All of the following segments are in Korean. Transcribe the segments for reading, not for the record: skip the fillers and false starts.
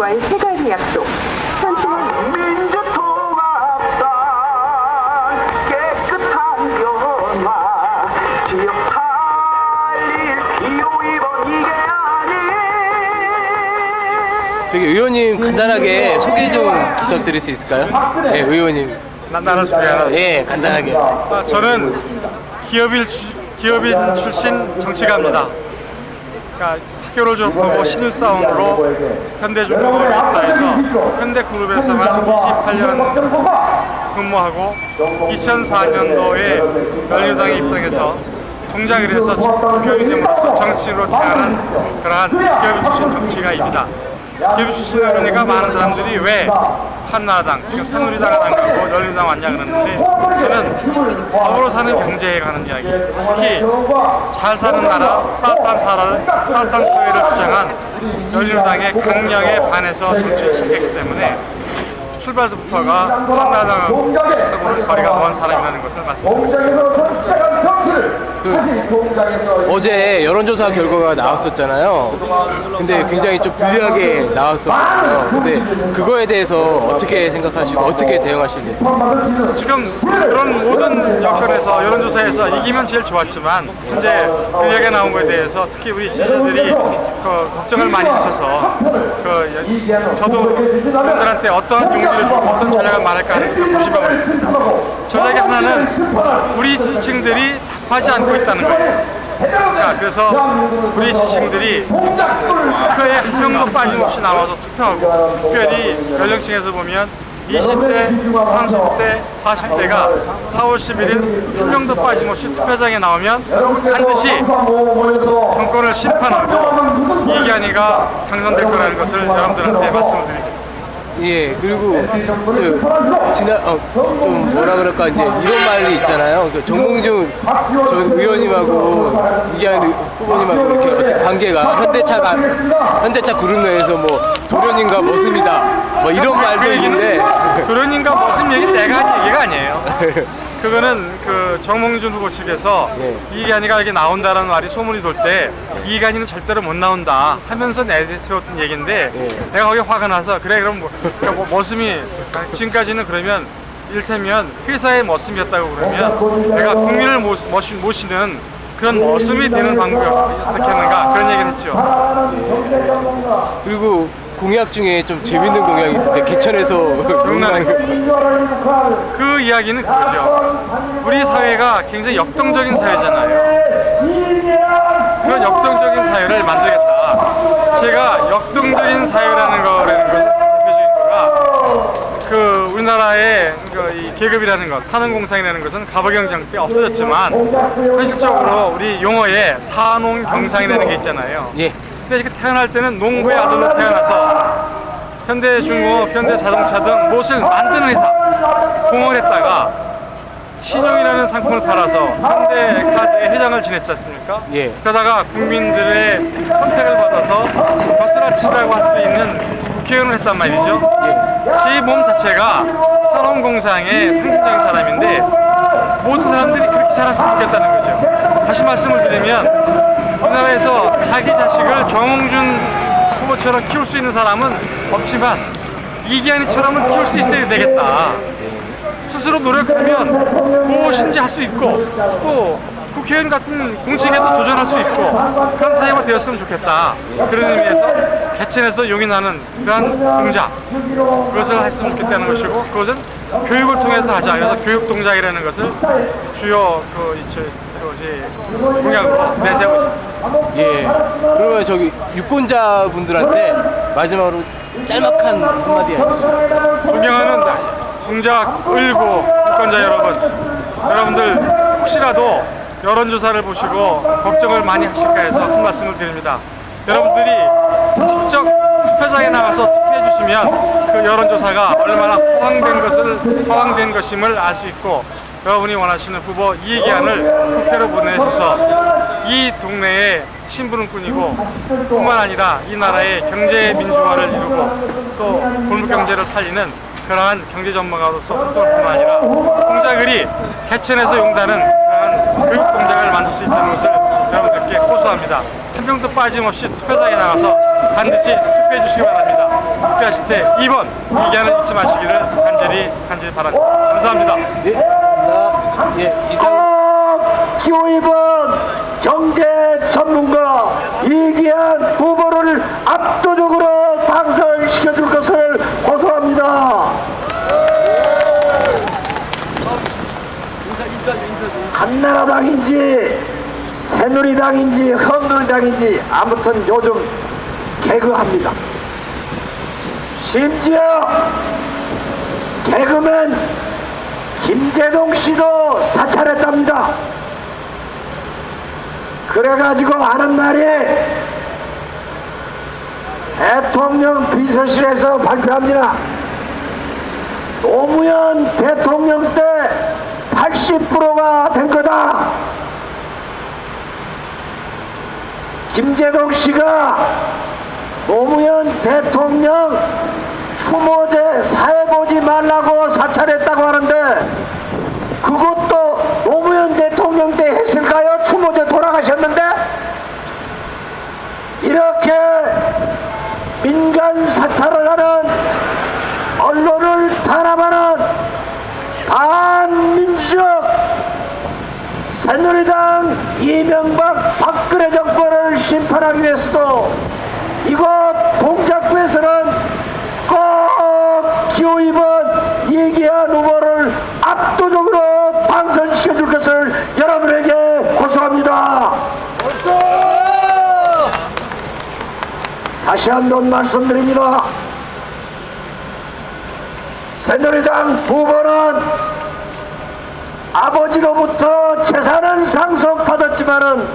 민주당과의 세 가지 약속. 현실은 민주통합당 깨끗한 변화 지역 살릴 기호 2번 이게 아니. 저기 의원님 간단하게 소개 좀 부탁드릴 수 있을까요? 네, 의원님. 나는 소개하라. 예, 간단하게. 저는 기업인 출신 정치가입니다. 그러니까 학교를 졸업하고 신입사원으로 현대중공업에 입사해서 현대그룹에서만 28년 근무하고 2004년도에 열린우당에 입당해서 동작을 해서 기업이 됨으로써 정치인으로 태어난 그러한 기업인 출신 정치가입니다. 기업인 출신이라 그러니까 많은 사람들이 왜 한나라당, 지금 새누리당을 안 가고 열린우당 왔냐 그러는데, 저는 더불어 사는 경제에 관한 이야기, 특히 잘 사는 나라, 따뜻한 사회를 주장한 열린우당의 강령에 반해서 정치를 시작했기 때문에 출발서부터가 한나라당하고는 거리가 먼 사람이라는 것을 말씀드립니다. 어제 여론조사 결과가 나왔었잖아요. 근데 굉장히 좀 불리하게 나왔었거든요. 근데 그거에 대해서 어떻게 생각하시고 어떻게 대응하실래요? 지금 그런 모든 여건에서 여론조사에서 이기면 제일 좋았지만 현재 불리하게 나온 것에 대해서 특히 우리 지지자들이 걱정을 많이 하셔서 저도 그분들한테 어떤 용기를 주고 어떤 전략을 말할까 하는 것을 고심하고 있습니다. 전략의 하나는 우리 지지층들이 답하지 않고 있다는 거예요. 그래서 우리 지지층들이 투표에 한 명도 빠짐없이 나와서 투표하고, 특별히 연령층에서 보면 20대, 30대, 40대가 4월 11일 한 명도 빠짐없이 투표장에 나오면 반드시 정권을 심판하고 이기환이가 당선될 거라는 것을 여러분들한테 말씀을 드립니다. 예, 그리고 좀 뭐라 그럴까, 이제 이런 말이 있잖아요. 정몽준 전 의원님하고 이기환 후보님하고 이렇게 어떻게 관계가 현대차 그룹 내에서 뭐 도련님과 머슴이다 뭐 이런 말도 있는데, 도련님과 머슴 얘기 내가 한 얘기가 아니에요. 그거는 그 정몽준 후보 측에서 이기환이가 여기 나온다라는 말이 소문이 돌 때 이기환이는 절대로 못 나온다 하면서 내세웠던 얘기인데, 내가 거기 화가 나서 그래 그럼 뭐 머슴이 지금까지는 그러면 이를테면 회사의 머슴이었다고 그러면 내가 국민을 모시는 그런 머슴이 되는 방법이 어떻게 하는가 그런 얘기를 했죠. 그리고 공약 중에 좀 재밌는 공약이 있는데 개천에서 용나는 그 이야기는 그거죠. 우리 사회가 굉장히 역동적인 사회잖아요. 그런 역동적인 사회를 만들겠다. 제가 역동적인 사회라는 거라는 것은 대표적인 거가 우리나라의 이 계급이라는 것, 산업공상이라는 것은 갑오경쟁 때 없어졌지만 현실적으로 우리 용어에 산업경상이라는 게 있잖아요. 예. 근데 이렇게 태어날 때는 농부의 아들로 태어나서 현대중공업, 현대자동차 등 무엇을 만드는 회사 공헌을 했다가 신용이라는 상품을 팔아서 현대카드의 회장을 지냈지 않습니까? 예. 그러다가 국민들의 선택을 받아서 버스라치라고 할 수 있는 국회의원을 했단 말이죠. 제 몸 자체가 산업공상의 상징적인 사람인데 모든 사람들이 그렇게 자랐으면 좋겠다는 거죠. 다시 말씀을 드리면 우리나라에서 자기 자식을 정몽준 후보처럼 키울 수 있는 사람은 없지만 이기환이처럼은 키울 수 있어야 되겠다. 스스로 노력하면 무엇인지 할 수 있고 또 국회의원 같은 공직에도 도전할 수 있고 그런 사회가 되었으면 좋겠다. 그런 의미에서 개천에서 용이 나는 그러한 동작, 그것을 했으면 좋겠다는 것이고, 그것은 교육을 통해서 하자. 그래서 교육동작이라는 것을 주요 공약으로 내세우고 있습니다. 예. 그러면 저기 유권자분들한테 마지막으로 짤막한 한마디 해주세요. 존경하는 동작 을고 유권자 여러분들 혹시라도 여론조사를 보시고 걱정을 많이 하실까 해서 한 말씀을 드립니다. 여러분들이 직접 투표장에 나가서 투표해 주시면 그 여론조사가 얼마나 허황된 것임을 알 수 있고, 여러분이 원하시는 후보 이기환을 국회로 보내셔서 이 동네에 심부름꾼이고 뿐만 아니라 이 나라의 경제 민주화를 이루고 또 골목경제를 살리는 그러한 경제 전문가로서 활동할 뿐만 아니라 동작을이 개천에서 용다는 그러한 교육 동작을 만들 수 있다는 것을 여러분들께 호소합니다. 한 명도 빠짐없이 투표장에 나가서 반드시 투표해 주시기 바랍니다. 투표하실 때 2번 이기안을 잊지 마시기를 간절히 바랍니다. 감사합니다. 예, 감사합니다. 예, 이상. 기호 2번 경제 전문가 이기안 후보를 압도적으로 당선시켜줄 것을 고소합니다. 한나라당인지 새누리당인지 헌물당인지 아무튼 요즘 개그합니다. 심지어 개그맨 김재동 씨도 사찰했답니다. 그래가지고 하는 말이 대통령 비서실에서 발표합니다. 노무현 대통령 때 80%가 된 거다. 김재동 씨가 노무현 대통령 추모제 사회 보지 말라고 사찰했다고 하는데 그것도 노무현 대통령 때 했을까요? 추모제 돌아가셨는데? 이렇게 민간 사찰을 하는 언론을 탄압하는 반민주적 새누리당 이명박 박근혜 정권을 심판하기 위해서도 이곳 동작구에서는 꼭 기호 2번 이기안 후보를 압도적으로 당선시켜줄 것을 여러분에게 고소합니다. 다시 한번 말씀드립니다. 새누리당 후보는 아버지로부터 재산은 상속받았지만은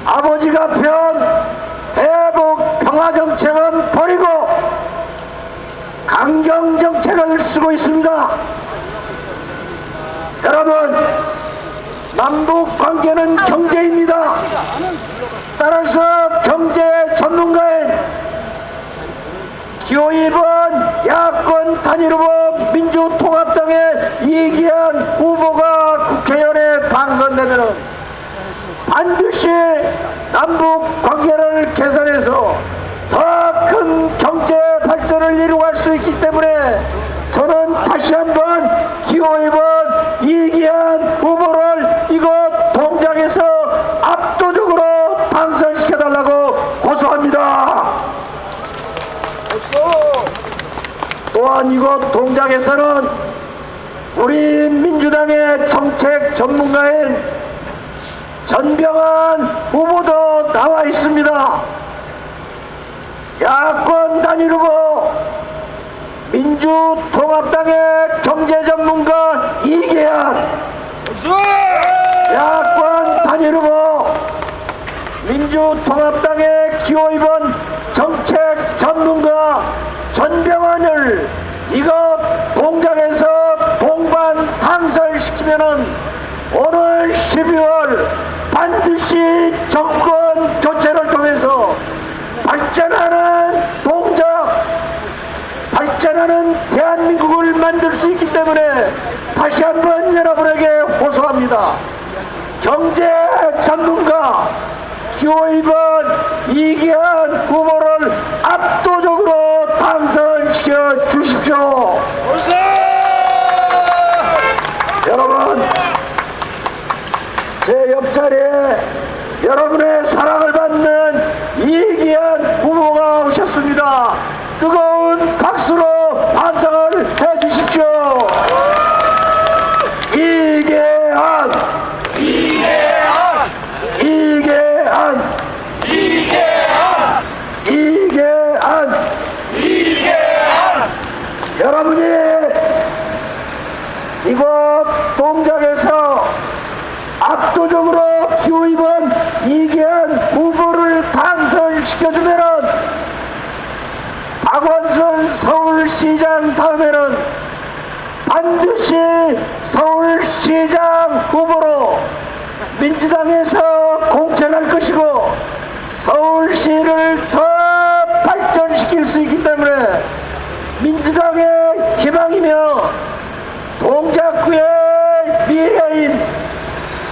아버지가 편 대북 평화정책은 버리고 강경정책을 쓰고 있습니다. 여러분, 남북관계는 경제입니다. 따라서 경제 전문가인 기호 2번 야권 단일후보 민주통합당의 이기안 후보가 국회의원에 당선되면 반드시 남북관계를 개선해서 더 큰 경제 발전을 이루어갈 수 있기 때문에 저는 다시 한번 기호 2번 이기안 후보를 이곳 동작에서 압도적으로 당선시켜달라고 고소합니다. 또한 이곳 동작에서는 우리 민주당의 정책 전문가인 전병환 후보도 나와 있습니다. 야권 단일 후보 민주통합당의 경제 전문가 이기안, 야권 단일 후보 민주통합당의 기호 2번 정책 전문가 전병환을 이것 동작에서 동반 당선시키면은 오늘 12월 반드시 정권 교체를 통해서 발전하는 동작, 발전하는 대한민국을 만들 수 있기 때문에 다시 한번 여러분에게 호소합니다. 경제 전문가 기호 2번 이기안 후보를 압도적으로 당선시켜 주십시오. 여러분, 제 옆자리에 여러분의 사랑을 받는 이기안 후보가 오셨습니다. 뜨거운 박수로 환성을 해 주십시오. 이계안, 이계안, 이계안, 이계안, 이계안, 이계안. 여러분이 이곳 동작에서 압도적으로 기호 2번 이기안 후보를 당선시켜주면은 박원순 서울시장 다음에는 반드시 서울시장 후보로 민주당에서 공천할 것이고 서울시를 더 발전시킬 수 있기 때문에 민주당의 희망이며 동작구의 미래인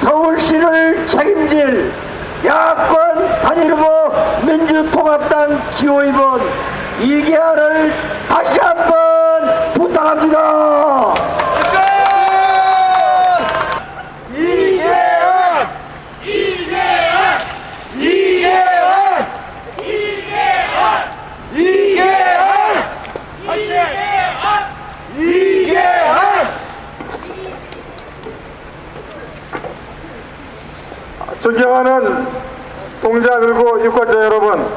서울시를 책임질 야권 단일후보 민주통합당 기호 2번 이계환을 다시 한번 부탁합니다. 존경하는 동자 그리고 유권자 여러분,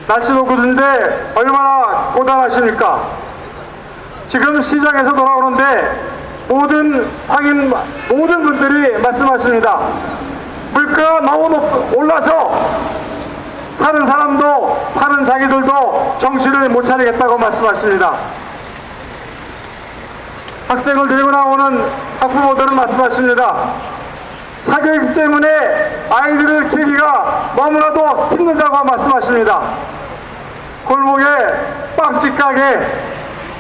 날씨도 구든데 얼마나 고단하십니까? 지금 시장에서 돌아오는데 모든 분들이 말씀하십니다. 물가가 너무 올라서 사는 사람도 파는 자기들도 정신을 못 차리겠다고 말씀하십니다. 학생을 데리고 나오는 학부모들은 말씀하십니다. 사교육 때문에 아이들을 키우기가 너무나도 힘들다고 말씀하십니다. 골목에 빵집 가게,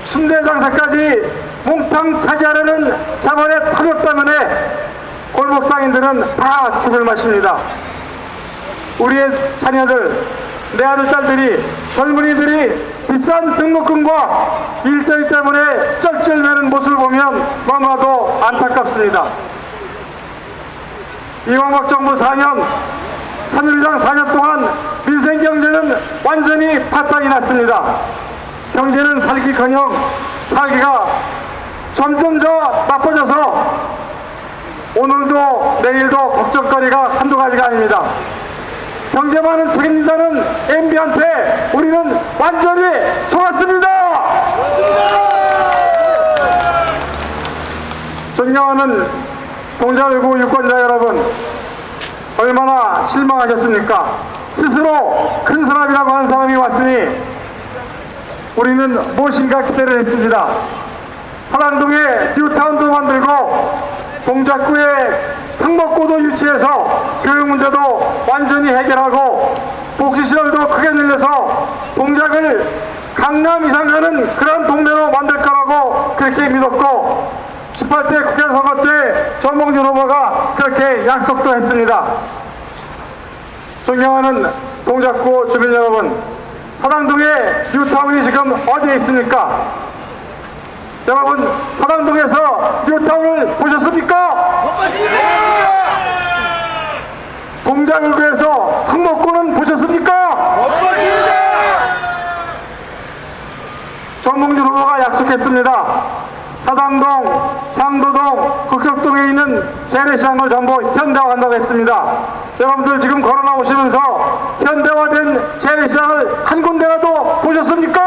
순대 장사까지 몽땅 차지하려는 자본의 탐욕 때문에 골목 상인들은 다 죽을 맛입니다. 우리의 자녀들, 내 아들, 딸들이, 젊은이들이 비싼 등록금과 일자리 때문에 쩔쩔매는 모습을 보면 너무나도 안타깝습니다. 이명박 정부 4년, 새누리당 4년 동안 민생경제는 완전히 파탄이 났습니다. 경제는 살기커녕 살기가 점점 더 나빠져서 오늘도 내일도 걱정거리가 한두 가지가 아닙니다. 경제만은 책임진다는 MB한테 우리는 완전히 속았습니다. 존경하는 동자 그리고 유권자 여러분, 얼마나 실망하셨습니까? 스스로 큰 사람이라고 하는 사람이 왔으니 우리는 무엇인가 기대를 했습니다. 화랑동에 뉴타운도 만들고 동작구에 특목고도 유치해서 교육 문제도 완전히 해결하고 복지시설도 크게 늘려서 동작을 강남 이상 가는 그런 동네로 만들 거라고 그렇게 믿었고 18대 국회 선거 때 전봉준 후보가 그렇게 약속도 했습니다. 존경하는 동작구 주민 여러분, 화랑동의 뉴타운이 지금 어디에 있습니까? 여러분, 화랑동에서 뉴타운을 보셨습니까? 동작구에서 특목고는 보셨습니까? 전봉준 후보가 약속했습니다. 사당동, 상도동, 극석동에 있는 재래시장을 전부 현대화한다고 했습니다. 여러분들 지금 걸어 나오시면서 현대화된 재래시장을 한 군데라도 보셨습니까?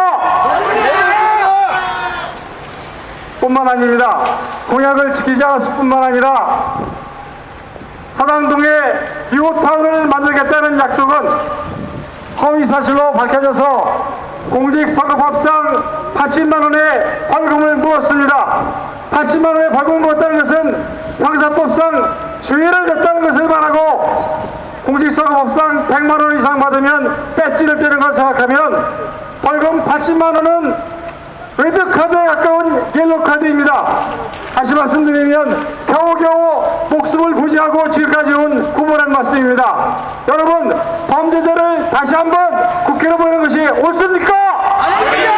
뿐만 아닙니다. 공약을 지키지 않았을 뿐만 아니라 사당동에 뉴타운을 만들겠다는 약속은 허위사실로 밝혀져서 공직선거법상 80만원의 벌금을 물었습니다. 80만원의 벌금을 물었다는 것은 형사법상 죄를 졌다는 것을 말하고 공직선거법상 100만원 이상 받으면 배지를 떼는 걸 생각하면 벌금 80만원은 레드카드에 가까운 옐로카드입니다. 다시 말씀드리면 겨우겨우 목숨을 부지하고 지금까지 온 후보란 말씀입니다. 여러분, 범죄자를 다시 한번 국회로 보내는 것이 옳습니까? 아닙니다!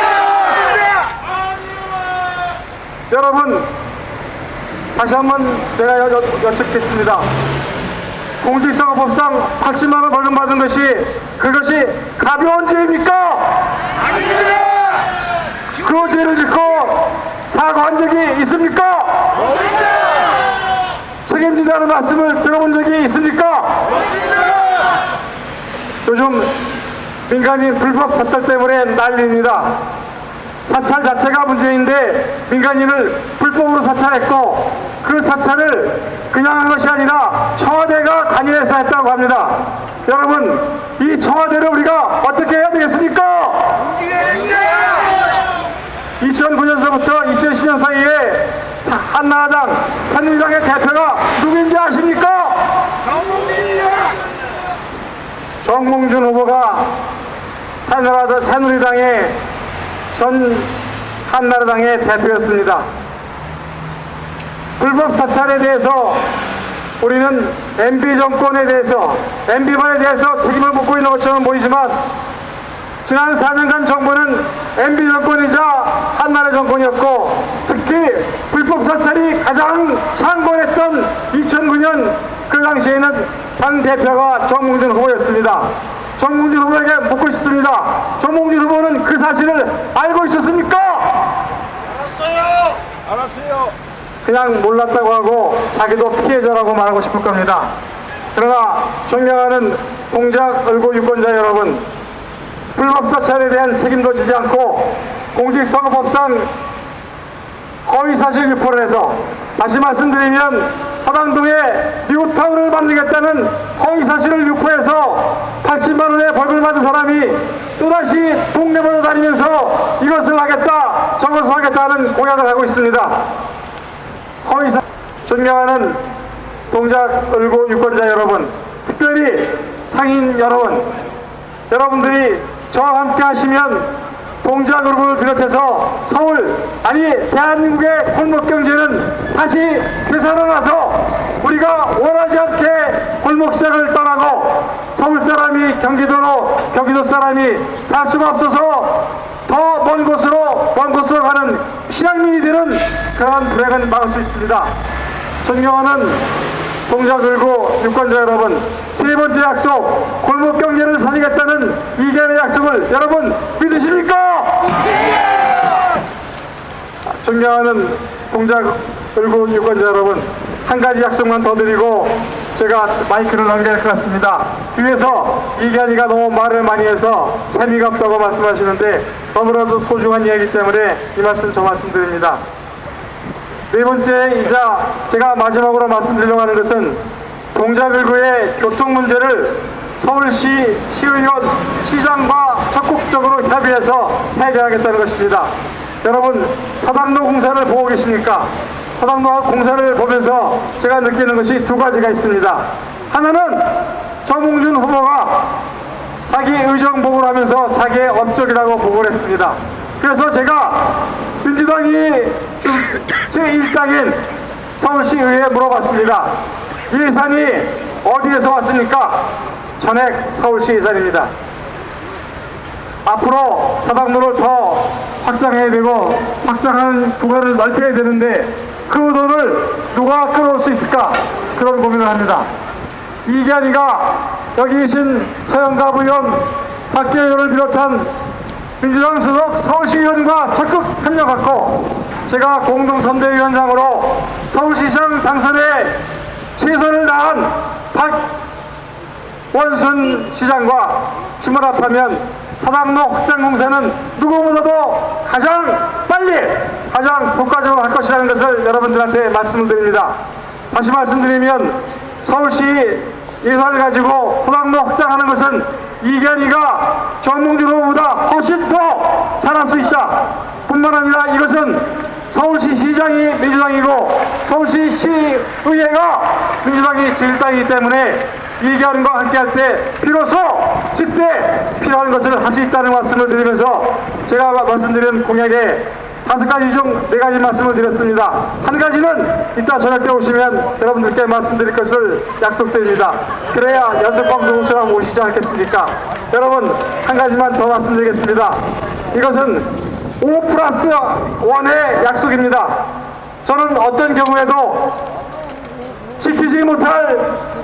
여러분, 다시 한번 내가 여쭙겠습니다. 공직선거법상 80만원 벌금 받은 것이 그것이 가벼운 죄입니까? 아닙니다! 그 죄를 짓고 사과한 적이 있습니까? 없습니다! 책임진다는 말씀을 들어본 적이 있습니까? 없습니다! 요즘 민간인 불법 사찰 때문에 난리입니다. 사찰 자체가 문제인데 민간인을 불법으로 사찰했고 그 사찰을 그냥 한 것이 아니라 청와대가 관여해서 했다고 합니다. 여러분, 이 청와대를 우리가 어떻게 해야 되겠습니까? 2009년서부터 2010년 사이에 한나라당, 새누리당의 대표가 누구인지 아십니까? 정몽준 후보가 새누리당의 전 한나라당의 대표였습니다. 불법 사찰에 대해서 우리는 MB 정권에 대해서, MB만에 대해서 책임을 묻고 있는 것처럼 보이지만 지난 4년간 정부는 MB 정권이자 한나라 정권이었고, 특히 불법 사찰이 가장 창궐했던 2009년 그 당시에는 당 대표가 정몽준 후보였습니다. 정몽준 후보에게 묻고 싶습니다. 정몽준 후보는 그 사실을 알고 있었습니까? 알았어요. 그냥 몰랐다고 하고 자기도 피해자라고 말하고 싶을 겁니다. 그러나 존경하는 공작 을고 유권자 여러분, 불법 사찰에 대한 책임도 지지 않고 공직선거법상 허위사실 유포를 해서, 다시 말씀드리면 서당동에 뉴타운을 만들겠다는 허위사실을 유포해서 80만 원의 벌금을 받은 사람이 또다시 동네마다 다니면서 이것을 하겠다 저것을 하겠다는 공약을 하고 있습니다. 허위사 존경하는 동작 을고 유권자 여러분, 특별히 상인 여러분, 여러분들이 저와 함께 하시면 동작 을고를 비롯해서 서울, 아니 대한민국의 골목 경제는 다시 되살아나서 우리가 원하지 않게 골목 시장을 떠나고 서울 사람이 경기도 사람이 살 수가 없어서 더 먼 곳으로 가는 시장민이 되는 그런 불행은 막을 수 있습니다. 존경하는 동작 을고 유권자 여러분, 세 번째 약속, 골목 경제를 살리겠다는 이견의 약속을 여러분 믿으십니까? 존경하는 동작 을고 유권자 여러분, 한 가지 약속만 더 드리고 제가 마이크를 넘겨야 할 것 같습니다. 뒤에서 이견이가 너무 말을 많이 해서 재미가 없다고 말씀하시는데 너무나도 소중한 이야기이기 때문에 이 말씀 저 말씀드립니다. 네 번째이자 제가 마지막으로 말씀드리려고 하는 것은 동작 을고의 교통 문제를 서울시 시의원 시장과 적극적으로 협의해서 해결하겠다는 것입니다. 여러분, 서당로 공사를 보고 계십니까? 서당로 공사를 보면서 제가 느끼는 것이 두 가지가 있습니다. 하나는 정몽준 후보가 자기 의정 보고를 하면서 자기의 업적이라고 보고를 했습니다. 그래서 제가 민주당이 제1당인 서울시의회에 물어봤습니다. 이 예산이 어디에서 왔습니까? 전액 서울시 예산입니다. 앞으로 사당로를 더 확장해야 되고 확장하는 구간을 넓혀야 되는데 그 돈을 누가 끌어올 수 있을까? 그런 고민을 합니다. 이기환이가 여기 계신 서영갑 의원, 박기현 의원을 비롯한 민주당 소속 서울시의원과 적극 협력하고 제가 공동선대위원장으로 서울시장 당선에 최선을 다한 박원순 시장과 힘을 합하면 사당로 확장 공사는 누구보다도 가장 빨리, 가장 효과적으로 할 것이라는 것을 여러분들한테 말씀을 드립니다. 다시 말씀드리면 서울시 예산을 가지고 사당로 확장하는 것은 이견이가 정몽준 후보보다 훨씬 더 잘할 수 있다. 뿐만 아니라 이것은 서울시 시장이 민주당이고 서울시 시의회가 민주당이 제1당이기 때문에 이견과 함께할 때 비로소 집대 필요한 것을 할 수 있다는 말씀을 드리면서 제가 말씀드린 공약에 5가지 중 4가지 말씀을 드렸습니다. 한 가지는 이따 저녁 때 오시면 여러분들께 말씀드릴 것을 약속드립니다. 그래야 연습방송처럼 오시지 않겠습니까? 여러분, 한 가지만 더 말씀드리겠습니다. 이것은 5+1의 약속입니다. 저는 어떤 경우에도 지키지 못할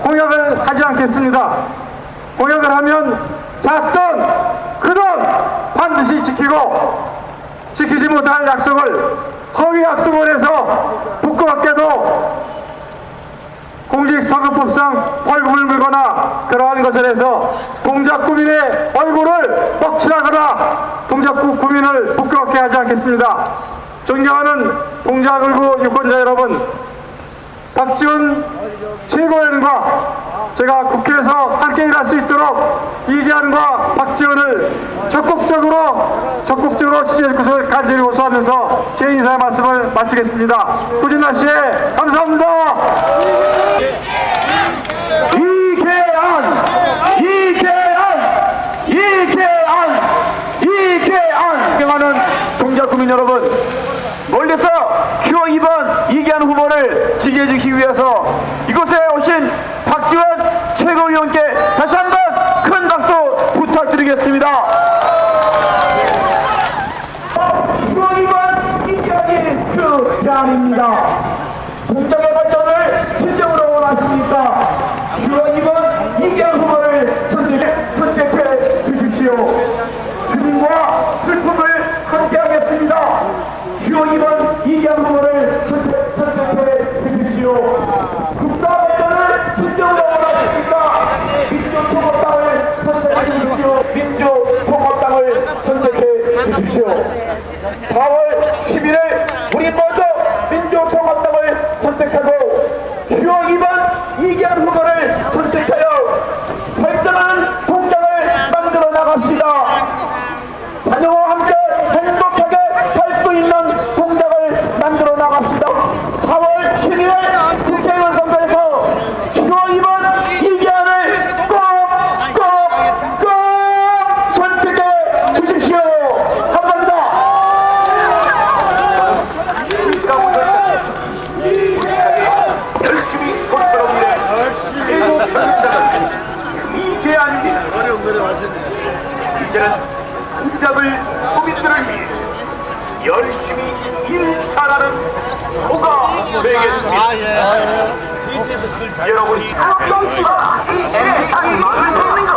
공약을 하지 않겠습니다. 공약을 하면 작든 크든 반드시 지키고, 지키지 못할 약속을 허위 약속을 해서 부끄럽게도 공직선거법상 벌금을 물거나 그러한 것을 해서 동작구민의 얼굴을 뻑칠하거나 동작구 구민을 부끄럽게 하지 않겠습니다. 존경하는 동작 을고 유권자 여러분, 박지원 최고위원과 제가 국회에서 함께 일할 수 있도록 이기환과 박지원을 적극적으로 지지할 것을 간절히 호소하면서 제 인사의 말씀을 마치겠습니다. 꾸준 날씨에 감사합니다. 이계안 경하는 동작구민 여러분, 멀리서 큐어 2번 이기환 후보를 지지해주기 위해서 이곳에 오신 박지원 최고위원께 다시 한번 큰 박수 부탁드리겠습니다. 아닙니다. 공정의 발전을 진정으로 원하십니까? 10월 2번 이기현 후보를 선택해 주십시오. 주민과 슬픔을 함께하겠습니다. 10월 2번 이기현 후보를 선택해 주십시오. 국가 발전을 진정으로 원하십니까? 민주통합당을 선택해 주십시오. 민주통합당을 선택해 주십시오. 4월 11일 우리 모두 민주통합당을 선택하고 10월 2번 이기현 후보를 선택하여 발전하는 통장을 만들어 나갑시다. 자녀와 함께 행복하게 살 수 있는 통장을 만들어 나갑시다. 4월 12일 국회의원 선거에서 10월 2번 이기현을 꼭 선택해 주십시오. 감사합니다. 열심히 이게 아닙니다. 이제는 국잡을 국민들을 위해 열심히 일하라는 소가 되겠습니다. 여러분이 이 세상이 마음을 쏟는 거